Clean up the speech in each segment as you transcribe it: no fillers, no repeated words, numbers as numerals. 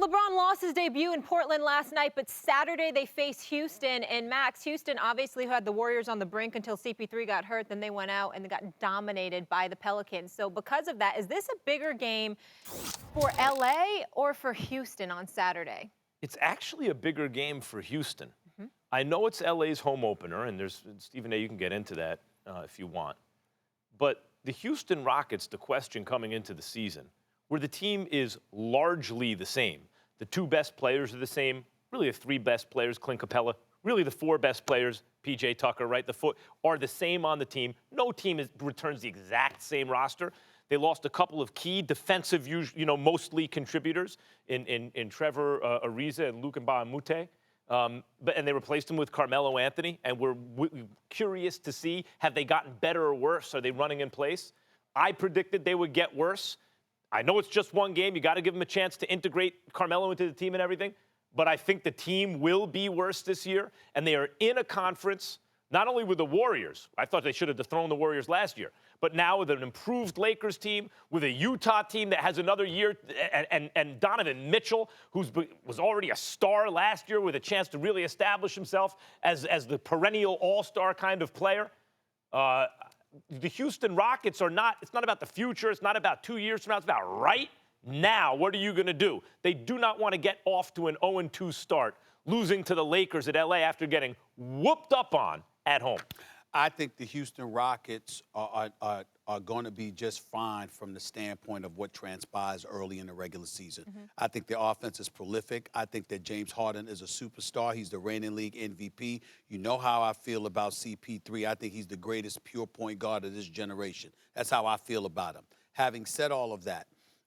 LeBron lost his debut in Portland last night, but Saturday they face Houston. And Max, Houston obviously who had the Warriors on the brink until CP3 got hurt. Then they went out and they got dominated by the Pelicans. So because of that, is this a bigger game for LA or for Houston on Saturday? It's actually a bigger game for Houston. I know it's LA's home opener, and there's Stephen A. You can get into that if you want. But the Houston Rockets, the question coming into the season, where the team is largely the same. The two best players are the same. Really, the three best players, Clint Capella. Really, the four best players, P.J. Tucker, right? Are the same on the team. No team returns the exact same roster. They lost a couple of key defensive, mostly contributors in Trevor Ariza and Luke Mbamute. And they replaced him with Carmelo Anthony. And we're curious to see, have they gotten better or worse? Are they running in place? I predicted they would get worse. I know it's just one game. You got to give them a chance to integrate Carmelo into the team and everything. But I think the team will be worse this year. And they are in a conference, not only with the Warriors. I thought they should have dethroned the Warriors last year. But now with an improved Lakers team, with a Utah team that has another year, and Donovan Mitchell, who was already a star last year with a chance to really establish himself as the perennial all-star kind of player. The Houston Rockets are not, it's not about the future. It's not about 2 years from now. It's about right now. What are you going to do? They do not want to get off to an 0-2 start, losing to the Lakers at L.A. after getting whooped up on at home. I think the Houston Rockets are going to be just fine from the standpoint of what transpires early in the regular season. I think their offense is prolific. I think that James Harden is a superstar. He's the reigning league MVP. You know how I feel about CP3. I think he's the greatest pure point guard of this generation. That's how I feel about him. Having said all of that,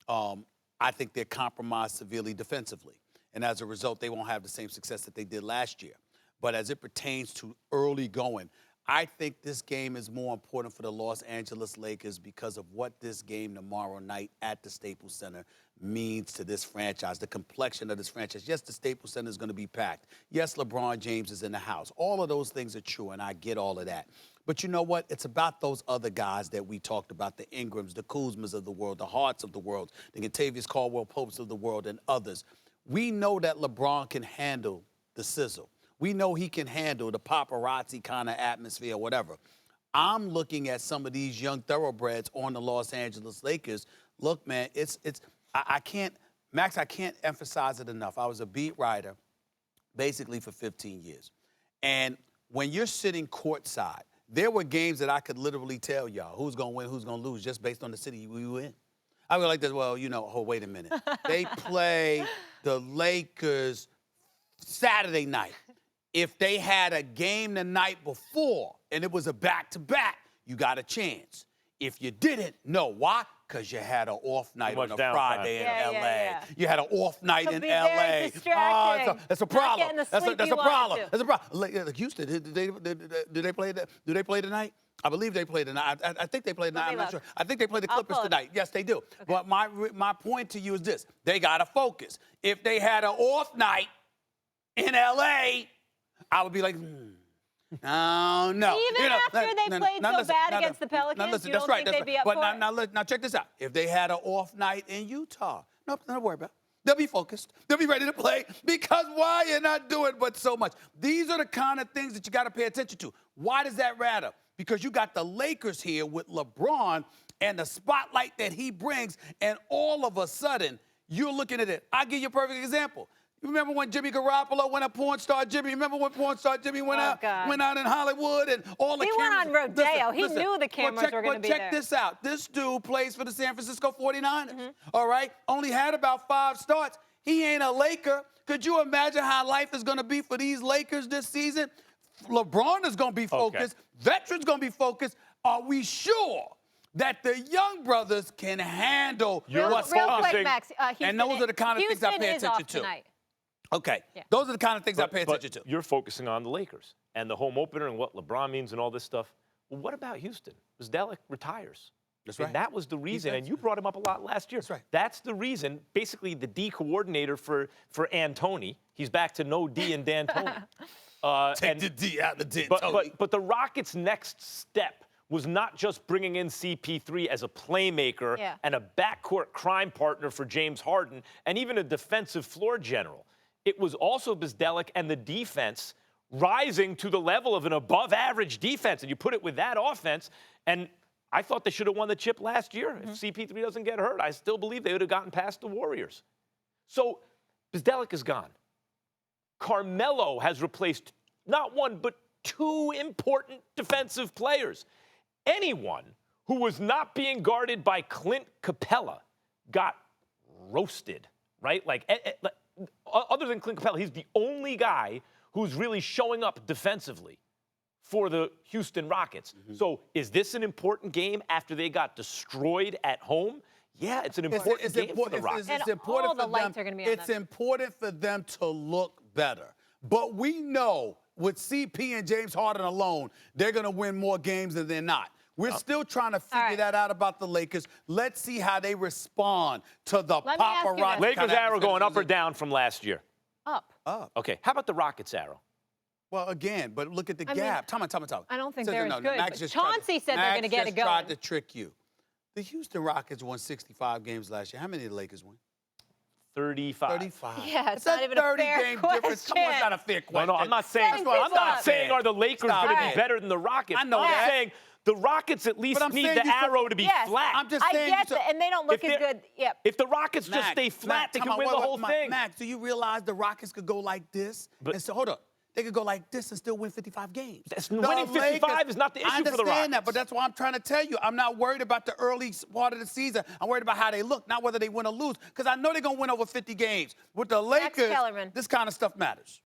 I think they're compromised severely defensively. And as a result, they won't have the same success that they did last year. But as it pertains to early going, I think this game is more important for the Los Angeles Lakers because of what this game tomorrow night at the Staples Center means to this franchise, the complexion of this franchise. Yes, the Staples Center is going to be packed. Yes, LeBron James is in the house. All of those things are true, and I get all of that. But you know what? It's about those other guys that we talked about, the Ingrams, the Kuzmas of the world, the Harts of the world, the Kentavious Caldwell-Popes of the world, and others. We know that LeBron can handle the sizzle. We know he can handle the paparazzi kind of atmosphere or whatever. I'm looking at some of these young thoroughbreds on the Los Angeles Lakers. Look, man, I can't emphasize it enough. I was a beat writer basically for 15 years. And when you're sitting courtside, there were games that I could literally tell y'all who's going to win, who's going to lose just based on the city we were in. I was like this, well, oh, wait a minute. They play the Lakers Saturday night. If they had a game the night before and it was a back-to-back, you got a chance. If you didn't, no. Why? Because you had an off night on a Friday in L.A. Yeah. You had an off night in L.A. That's a problem. That's a problem. That's a problem. Houston, do they play tonight? I believe they play tonight. I think they play tonight. I'm not sure. I think they play the Clippers tonight. Yes, they do. Okay. But my point to you is this. They got to focus. If they had an off night in L.A., I would be like, oh, no. Even after they played so bad against the Pelicans, you don't think they'd be up for it? Now, check this out. If they had an off night in Utah, don't worry about it. They'll be focused. They'll be ready to play because why you're not doing but so much. These are the kind of things that you got to pay attention to. Why does that matter? Because you got the Lakers here with LeBron and the spotlight that he brings, and all of a sudden, you're looking at it. I'll give you a perfect example. You remember when Jimmy Garoppolo went up, Porn Star Jimmy? Remember when Porn Star Jimmy went out in Hollywood and all the cameras? He went on rodeo. He knew the cameras were going to be there. But check this out. This dude plays for the San Francisco 49ers, all right? Only had about 5 starts. He ain't a Laker. Could you imagine how life is going to be for these Lakers this season? LeBron is going to be focused. Veterans going to be focused. Are we sure that the young brothers can handle what's real quick, Max, and those are the kind of things I pay attention to. Tonight. Okay, those are the kind of things I pay attention to. You're focusing on the Lakers and the home opener and what LeBron means and all this stuff. Well, what about Houston? Zdalic retires. That's right. And that was the reason, and you brought him up a lot last year. That's right. That's the reason, basically the D coordinator for Antony. He's back to no D in D'Antoni. Take the D out of D'Antoni. But the Rockets' next step was not just bringing in CP3 as a playmaker and a backcourt crime partner for James Harden and even a defensive floor general. It was also Bzdelik and the defense rising to the level of an above-average defense. And you put it with that offense, and I thought they should have won the chip last year. If CP3 doesn't get hurt, I still believe they would have gotten past the Warriors. So Bzdelik is gone. Carmelo has replaced not one, but two important defensive players. Anyone who was not being guarded by Clint Capella got roasted, right? Like, other than Clint Capella, he's the only guy who's really showing up defensively for the Houston Rockets. So is this an important game after they got destroyed at home? Yeah, it's an important game for the Rockets. And all the lights are going to be on them. It's important for them to look better. But we know with CP and James Harden alone, they're going to win more games than they're not. We're still trying to figure that out about the Lakers. Let's see how they respond to the paparazzi. Lakers arrow going up or down from last year? Up. Up. Okay, how about the Rockets arrow? Well, again, but look at the gap. Time out. I don't think they're as good. But Chauncey said they're going to get it going. Tried to trick you. The Houston Rockets won 65 games last year. How many did the Lakers win? 35. 35. Yeah, it's not even a fair question. Difference. Come on, it's not a fair question. No, I'm not saying. I'm not saying are the Lakers going to be better than the Rockets. I know I'm that. saying the Rockets at least need the arrow to be flat. I'm just saying. I get that, and they don't look as good. Yep. If the Rockets just stay flat, they can win the whole thing. Max, do you realize the Rockets could go like this? And so, hold up. They could go like this and still win 55 games. Winning 55 is not the issue for the Rockets. I understand that, but that's why I'm trying to tell you. I'm not worried about the early part of the season. I'm worried about how they look, not whether they win or lose, because I know they're going to win over 50 games. With the Lakers, this kind of stuff matters.